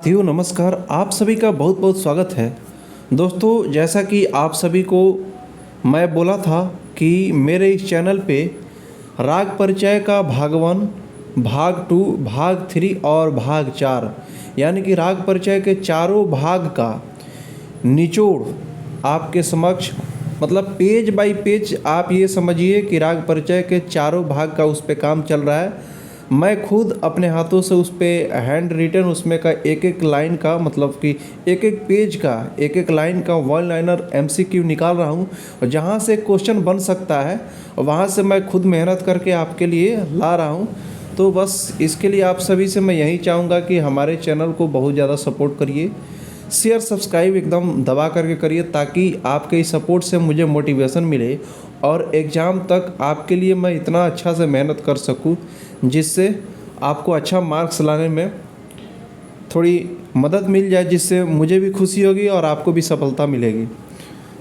साथियों नमस्कार। आप सभी का बहुत बहुत स्वागत है। दोस्तों, जैसा कि आप सभी को मैं बोला था कि मेरे इस चैनल पे राग परिचय का भाग 1, भाग 2, भाग 3 और भाग 4 यानी कि राग परिचय के चारों भाग का निचोड़ आपके समक्ष, मतलब पेज बाय पेज आप ये समझिए कि राग परिचय के चारों भाग का उस पे काम चल रहा है। मैं खुद अपने हाथों से उस पे हैंड रिटन उसमें का एक एक लाइन का, मतलब कि एक एक पेज का एक एक लाइन का वन लाइनर एमसीक्यू निकाल रहा हूँ, और जहाँ से क्वेश्चन बन सकता है वहाँ से मैं खुद मेहनत करके आपके लिए ला रहा हूँ। तो बस इसके लिए आप सभी से मैं यही चाहूँगा कि हमारे चैनल को बहुत ज़्यादा सपोर्ट करिए, शेयर सब्सक्राइब एकदम दबा करके करिए, ताकि आपके इस सपोर्ट से मुझे मोटिवेशन मिले और एग्ज़ाम तक आपके लिए मैं इतना अच्छा से मेहनत कर सकूं जिससे आपको अच्छा मार्क्स लाने में थोड़ी मदद मिल जाए, जिससे मुझे भी खुशी होगी और आपको भी सफलता मिलेगी।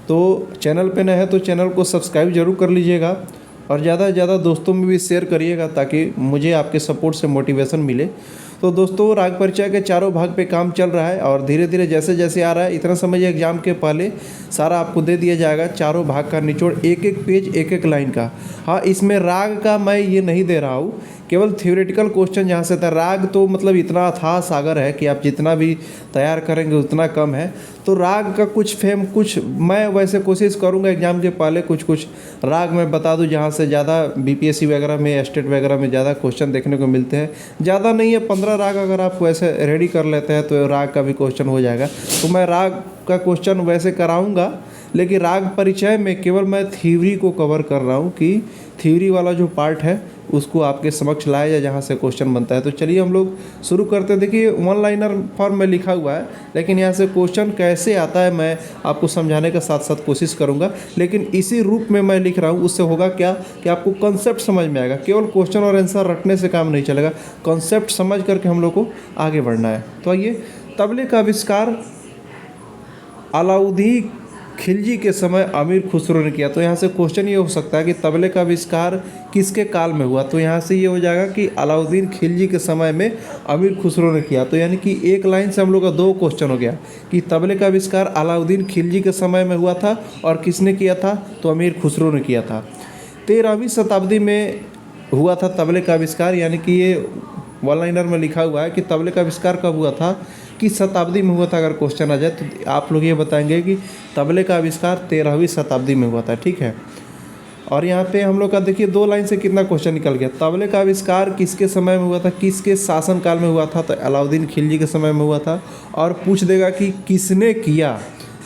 तो चैनल पे नए हैं तो चैनल को सब्सक्राइब जरूर कर लीजिएगा और ज़्यादा से ज़्यादा दोस्तों में भी शेयर करिएगा, ताकि मुझे आपके सपोर्ट से मोटिवेशन मिले। तो दोस्तों, राग परिचय के चारों भाग पे काम चल रहा है और धीरे धीरे जैसे जैसे आ रहा है, इतना समझिए एग्जाम के पहले सारा आपको दे दिया जाएगा, चारों भाग का निचोड़, एक एक पेज एक एक लाइन का। हाँ, इसमें राग का मैं ये नहीं दे रहा हूँ, केवल थ्योरेटिकल क्वेश्चन जहाँ से था। राग तो मतलब इतना अथाह सागर है कि आप जितना भी तैयार करेंगे उतना कम है। तो राग का कुछ मैं वैसे कोशिश करूँगा एग्जाम के पहले कुछ राग मैं बता दूँ, जहाँ से ज़्यादा बीपीएससी वगैरह में, स्टेट वगैरह में ज़्यादा क्वेश्चन देखने को मिलते हैं। ज़्यादा नहीं है, 15 राग अगर आप वैसे रेडी कर लेते हैं तो राग का भी क्वेश्चन हो जाएगा। तो मैं राग का क्वेश्चन वैसे कराऊँगा, लेकिन राग परिचय में केवल मैं थ्योरी को कवर कर रहा हूँ कि थ्योरी वाला जो पार्ट है उसको आपके समक्ष लाया जाए जहाँ से क्वेश्चन बनता है। तो चलिए हम लोग शुरू करते हैं। देखिए, वन लाइनर फॉर्म में लिखा हुआ है, लेकिन यहाँ से क्वेश्चन कैसे आता है मैं आपको समझाने का साथ साथ कोशिश करूँगा, लेकिन इसी रूप में मैं लिख रहा हूँ। उससे होगा क्या कि आपको कंसेप्ट समझ में आएगा। केवल क्वेश्चन और आंसर रटने से काम नहीं चलेगा, कंसेप्ट समझ करके हम लोग को आगे बढ़ना है। तो आइए, तबले का आविष्कार अलाउद्दीन खिलजी के समय अमीर खुसरो ने किया। तो यहाँ से क्वेश्चन ये हो सकता है कि तबले का आविष्कार किसके काल में हुआ। तो यहाँ से ये हो जाएगा कि अलाउद्दीन खिलजी के समय में अमीर खुसरो ने किया। तो यानी कि एक लाइन से हम लोग का 2 क्वेश्चन हो गया कि तबले का आविष्कार अलाउद्दीन खिलजी के समय में हुआ था और किसने किया था, तो अमीर खुसरो ने किया था। 13वीं शताब्दी में हुआ था तबले का आविष्कार, यानी कि ये वन लाइनर में लिखा हुआ है कि तबले का आविष्कार कब हुआ था, किस शताब्दी में हुआ था। अगर क्वेश्चन आ जाए तो आप लोग ये बताएंगे कि तबले का आविष्कार 13वीं शताब्दी में हुआ था, ठीक है। और यहाँ पे हम लोग का देखिए 2 लाइन से कितना क्वेश्चन निकल गया। तबले का आविष्कार किसके समय में हुआ था, किसके शासनकाल में हुआ था, तो अलाउद्दीन खिलजी के समय में हुआ था। और पूछ देगा कि किसने किया,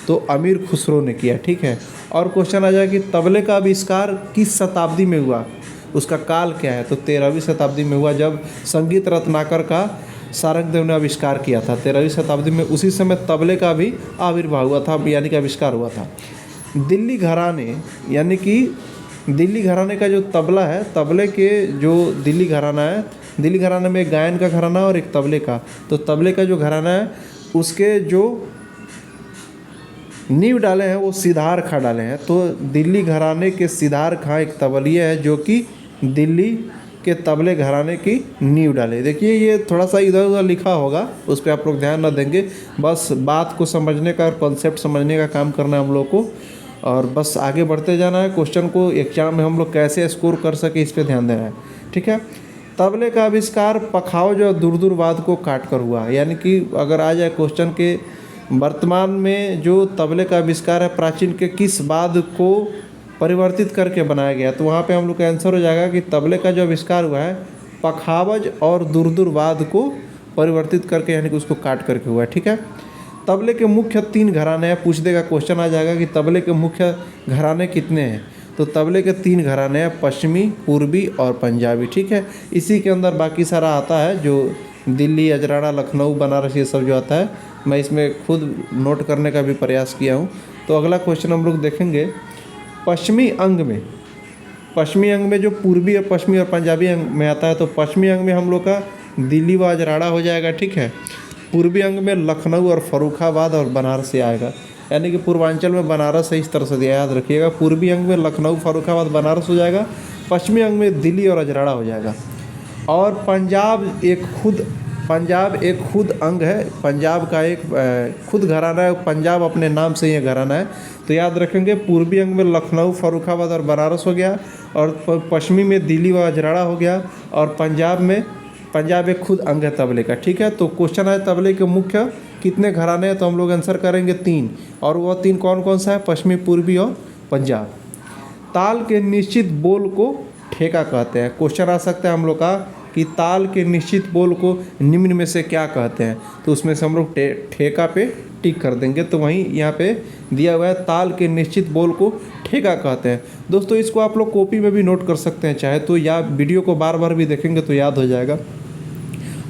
तो अमीर खुसरो ने किया, ठीक है। और क्वेश्चन आ जाए कि तबले का आविष्कार किस शताब्दी में हुआ, उसका काल क्या है, तो 13वीं शताब्दी में हुआ, जब संगीत रत्नाकर का सारंगदेव ने आविष्कार किया था 13वीं शताब्दी में। उसी समय तबले का भी आविर्भाव हुआ था, यानी कि आविष्कार हुआ था। दिल्ली घराने, यानी कि दिल्ली घराने का जो तबला है, तबले के जो दिल्ली घराना है, दिल्ली घराने में एक गायन का घराना और एक तबले का। तो तबले का जो घराना है उसके जो नींव डाले हैं वो सिद्धार खां डाले हैं। तो दिल्ली घराने के सिद्धार खां एक तबलिया है जो कि दिल्ली के तबले घराने की नींव डाले। देखिए, ये थोड़ा सा इधर उधर लिखा होगा, उस पर आप लोग ध्यान ना देंगे, बस बात को समझने का और कॉन्सेप्ट समझने का काम करना है हम लोग को, और बस आगे बढ़ते जाना है। क्वेश्चन को एग्जाम में हम लोग कैसे स्कोर कर सके इस पर ध्यान देना है, ठीक है। तबले का आविष्कार पखावज और दुर्दुर वाद को काट कर हुआ, यानी कि अगर आ जाए क्वेश्चन के वर्तमान में जो तबले का आविष्कार है प्राचीन के किस वाद को परिवर्तित करके बनाया गया, तो वहाँ पे हम लोग का आंसर हो जाएगा कि तबले का जो आविष्कार हुआ है पखावज और दुर्दुरवाद को परिवर्तित करके, यानी कि उसको काट करके हुआ है, ठीक है। तबले के मुख्य 3 घराने हैं, पूछ देगा, क्वेश्चन आ जाएगा कि तबले के मुख्य घराने कितने हैं, तो तबले के 3 घराने हैं, पश्चिमी, पूर्वी और पंजाबी, ठीक है। इसी के अंदर बाकी सारा आता है, जो दिल्ली, अजराड़ा, लखनऊ, बनारस, ये सब जो आता है, मैं इसमें खुद नोट करने का भी प्रयास किया हूँ। तो अगला क्वेश्चन हम लोग देखेंगे पश्चिमी अंग में जो पूर्वी और पश्चिमी और पंजाबी अंग में आता है, तो पश्चिमी अंग में हम लोग का दिल्ली व अजराड़ा हो जाएगा, ठीक है। पूर्वी अंग में लखनऊ और फर्रुखाबाद और बनारस से आएगा, यानी कि पूर्वांचल में बनारस है, इस तरह से दिया, याद रखिएगा। पूर्वी अंग में लखनऊ, फर्रुखाबाद, बनारस हो जाएगा, पश्चिमी अंग में दिल्ली और अजराड़ा हो जाएगा। और पंजाब एक खुद पंजाब एक खुद अंग है, पंजाब का एक खुद घराना है, पंजाब अपने नाम से ये घराना है। तो याद रखेंगे पूर्वी अंग में लखनऊ, फर्रुखाबाद और बनारस हो गया, और पश्चिमी में दिल्ली व अजराड़ा हो गया, और पंजाब में पंजाब एक खुद अंग है तबले का। ठीक है, तो क्वेश्चन है तबले के मुख्य कितने घराने हैं, तो हम लोग आंसर करेंगे 3, और वो 3 कौन कौन सा है, पश्चिमी, पूर्वी और पंजाब। ताल के निश्चित बोल को ठेका कहते हैं। क्वेश्चन आ सकता है हम लोग का कि ताल के निश्चित बोल को निम्न में से क्या कहते हैं, तो उसमें से हम लोग ठेका पे टिक कर देंगे। तो वहीं यहाँ पे दिया हुआ है ताल के निश्चित बोल को ठेका कहते हैं। दोस्तों इसको आप लोग कॉपी में भी नोट कर सकते हैं चाहे तो, या वीडियो को बार बार भी देखेंगे तो याद हो जाएगा।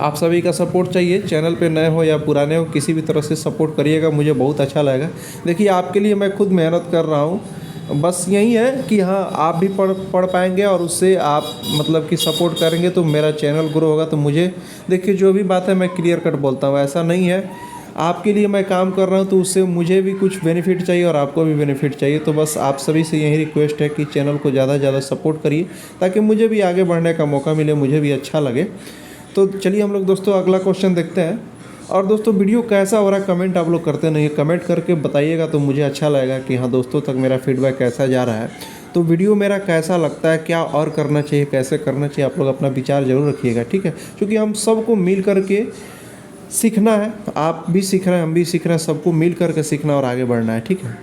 आप सभी का सपोर्ट चाहिए, चैनल पे नए हो या पुराने हो, किसी भी तरह से सपोर्ट करिएगा, मुझे बहुत अच्छा लगेगा। देखिए आपके लिए मैं खुद मेहनत कर रहा हूँ, बस यही है कि हाँ आप भी पढ़ पाएंगे, और उससे आप मतलब कि सपोर्ट करेंगे तो मेरा चैनल ग्रो होगा। तो मुझे देखिए जो भी बात है मैं क्लियर कट बोलता हूँ, ऐसा नहीं है आपके लिए मैं काम कर रहा हूँ तो उससे मुझे भी कुछ बेनिफिट चाहिए और आपको भी बेनिफिट चाहिए। तो बस आप सभी से यही रिक्वेस्ट है कि चैनल को ज़्यादा से ज़्यादा सपोर्ट करिए, ताकि मुझे भी आगे बढ़ने का मौका मिले, मुझे भी अच्छा लगे। तो चलिए हम लोग दोस्तों अगला क्वेश्चन देखते हैं। और दोस्तों वीडियो कैसा हो रहा है कमेंट आप लोग करते नहीं, कमेंट करके बताइएगा तो मुझे अच्छा लगेगा कि हाँ दोस्तों तक मेरा फीडबैक कैसा जा रहा है, तो वीडियो मेरा कैसा लगता है, क्या और करना चाहिए, कैसे करना चाहिए, आप लोग अपना विचार ज़रूर रखिएगा। ठीक है, क्योंकि हम सबको मिल करके सीखना है, आप भी सीख रहे हैं, हम भी सीख रहे हैं, सबको मिल करके सीखना और आगे बढ़ना है। ठीक है,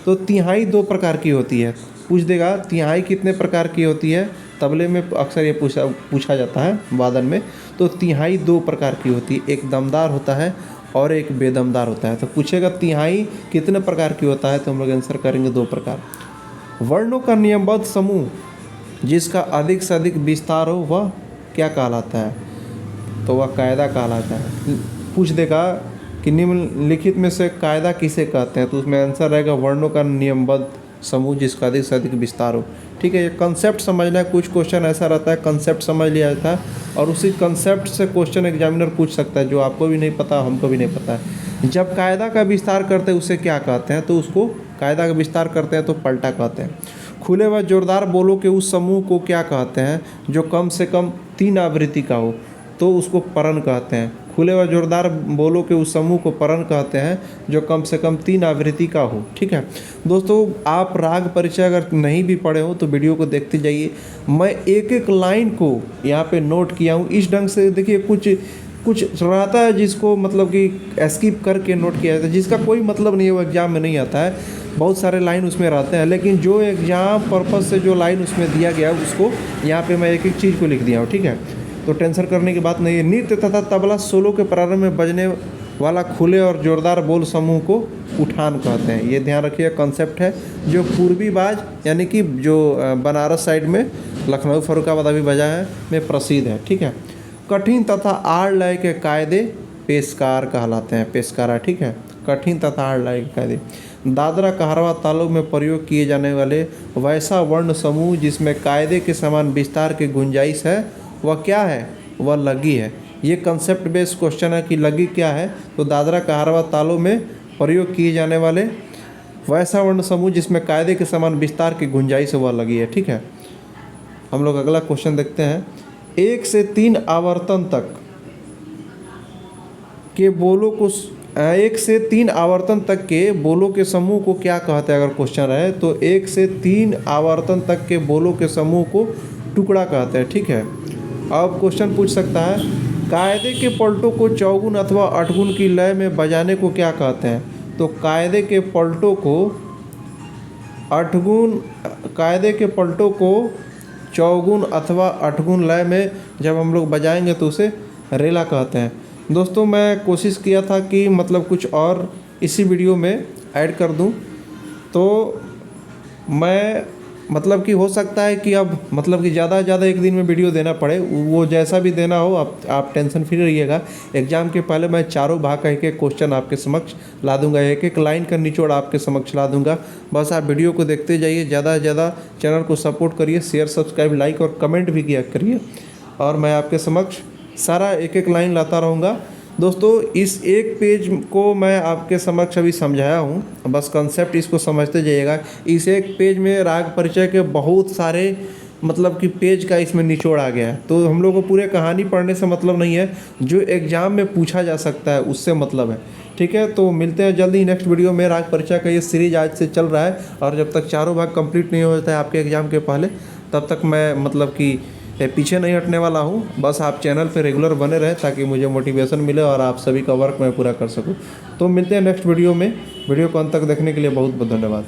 तो तिहाई 2 प्रकार की होती है, पूछ देगा तिहाई कितने प्रकार की होती है, तबले में अक्सर ये पूछा जाता है वादन में। तो तिहाई 2 प्रकार की होती है, एक दमदार होता है और एक बेदमदार होता है। तो पूछेगा तिहाई कितने प्रकार की होता है, तो हम लोग आंसर करेंगे 2 प्रकार। वर्णों का नियमबद्ध समूह जिसका अधिक से अधिक विस्तार हो वह क्या कहलाता है, तो वह कायदा कहलाता है। पूछ देगा कि निम्नलिखित में से कायदा किसे कहते हैं, तो उसमें आंसर रहेगा वर्णों का नियमबद्ध समूह जिसका अधिक से अधिक विस्तार हो। ठीक है, ये कंसेप्ट समझना है, कुछ क्वेश्चन ऐसा रहता है कंसेप्ट समझ लिया जाता है, और उसी कंसेप्ट से क्वेश्चन एग्जामिनर पूछ सकता है जो आपको भी नहीं पता, हमको भी नहीं पता है। जब कायदा का विस्तार करते हैं उसे क्या कहते हैं, तो उसको कायदा का विस्तार करते हैं तो पलटा कहते हैं। खुले व जोरदार बोलों के उस समूह को क्या कहते हैं जो कम से कम 3 आवृत्ति का हो, तो उसको परण कहते हैं। खुले व जोरदार बोलों के उस समूह को परण कहते हैं जो कम से कम 3 आवृत्ति का हो। ठीक है दोस्तों, आप राग परिचय अगर नहीं भी पढ़े हो तो वीडियो को देखते जाइए, मैं एक एक लाइन को यहाँ पे नोट किया हूँ इस ढंग से। देखिए कुछ रहता है जिसको मतलब कि स्किप करके नोट किया जाता है, जिसका कोई मतलब नहीं है, वो एग्ज़ाम में नहीं आता है, बहुत सारे लाइन उसमें रहते हैं, लेकिन जो एग्ज़ाम पर्पज़ से जो लाइन उसमें दिया गया है उसको यहाँ पे मैं एक एक चीज़ को लिख दिया हूँ। ठीक है, तो टेंशन करने की बात नहीं है। नृत्य तथा तबला सोलो के प्रारंभ में बजने वाला खुले और जोरदार बोल समूह को उठान कहते हैं। ये ध्यान रखिए, कॉन्सेप्ट है जो पूर्वी बाज यानी कि जो बनारस साइड में लखनऊ, फर्रुखाबाद अभी बजा है में प्रसिद्ध है। ठीक है, कठिन तथा आड़ लय के कायदे पेशकार कहलाते हैं, पेशकारा। ठीक है, कठिन तथा आड़ लय के कायदे। दादरा कहरवा तालों में प्रयोग किए जाने वाले वैसा वर्ण समूह जिसमें कायदे के समान विस्तार की गुंजाइश है वह क्या है, वह लगी है। ये कंसेप्ट बेस्ड क्वेश्चन है कि लगी क्या है, तो दादरा कहरवा तालों में प्रयोग किए जाने वाले वैसा वर्ण समूह जिसमें कायदे के समान विस्तार की गुंजाइश है वह लगी है। ठीक है, हम लोग अगला क्वेश्चन देखते हैं। 1 से 3 आवर्तन तक के बोलों को 1 से 3 आवर्तन तक के बोलों के समूह को क्या कहते हैं, अगर क्वेश्चन रहे तो 1 से 3 आवर्तन तक के बोलों के समूह को टुकड़ा कहते हैं। ठीक है, अब क्वेश्चन पूछ सकता है कायदे के पलटों को चौगुन अथवा अठगुन की लय में बजाने को क्या कहते हैं, तो कायदे के पलटों को चौगुन अथवा अठगुन लय में जब हम लोग बजाएंगे तो उसे रेला कहते हैं। दोस्तों मैं कोशिश किया था कि मतलब कुछ और इसी वीडियो में ऐड कर दूं, तो मैं मतलब कि हो सकता है कि अब मतलब कि ज़्यादा से ज़्यादा एक दिन में वीडियो देना पड़े, वो जैसा भी देना हो आप टेंशन फ्री रहिएगा। एग्ज़ाम के पहले मैं चारों भाग का एक क्वेश्चन आपके समक्ष ला दूंगा, एक एक लाइन का निचोड़ आपके समक्ष ला दूंगा। बस आप वीडियो को देखते जाइए, ज़्यादा से ज़्यादा चैनल को सपोर्ट करिए, शेयर, सब्सक्राइब, लाइक और कमेंट भी किया करिए, और मैं आपके समक्ष सारा एक एक लाइन लाता रहूँगा। दोस्तों इस एक पेज को मैं आपके समक्ष अभी समझाया हूँ, बस कंसेप्ट इसको समझते जाइएगा। इस एक पेज में राग परिचय के बहुत सारे मतलब कि पेज का इसमें निचोड़ आ गया है। तो हम लोग को पूरे कहानी पढ़ने से मतलब नहीं है, जो एग्ज़ाम में पूछा जा सकता है उससे मतलब है। ठीक है, तो मिलते हैं जल्दी ही नेक्स्ट वीडियो में। राग परिचय का ये सीरीज आज से चल रहा है और जब तक चारों भाग कंप्लीट नहीं हो जाता है आपके एग्ज़ाम के पहले, तब तक मैं मतलब कि पीछे नहीं हटने वाला हूँ। बस आप चैनल पे रेगुलर बने रहें ताकि मुझे मोटिवेशन मिले और आप सभी का वर्क मैं पूरा कर सकूँ। तो मिलते हैं नेक्स्ट वीडियो में। वीडियो को अंत तक देखने के लिए बहुत बहुत धन्यवाद।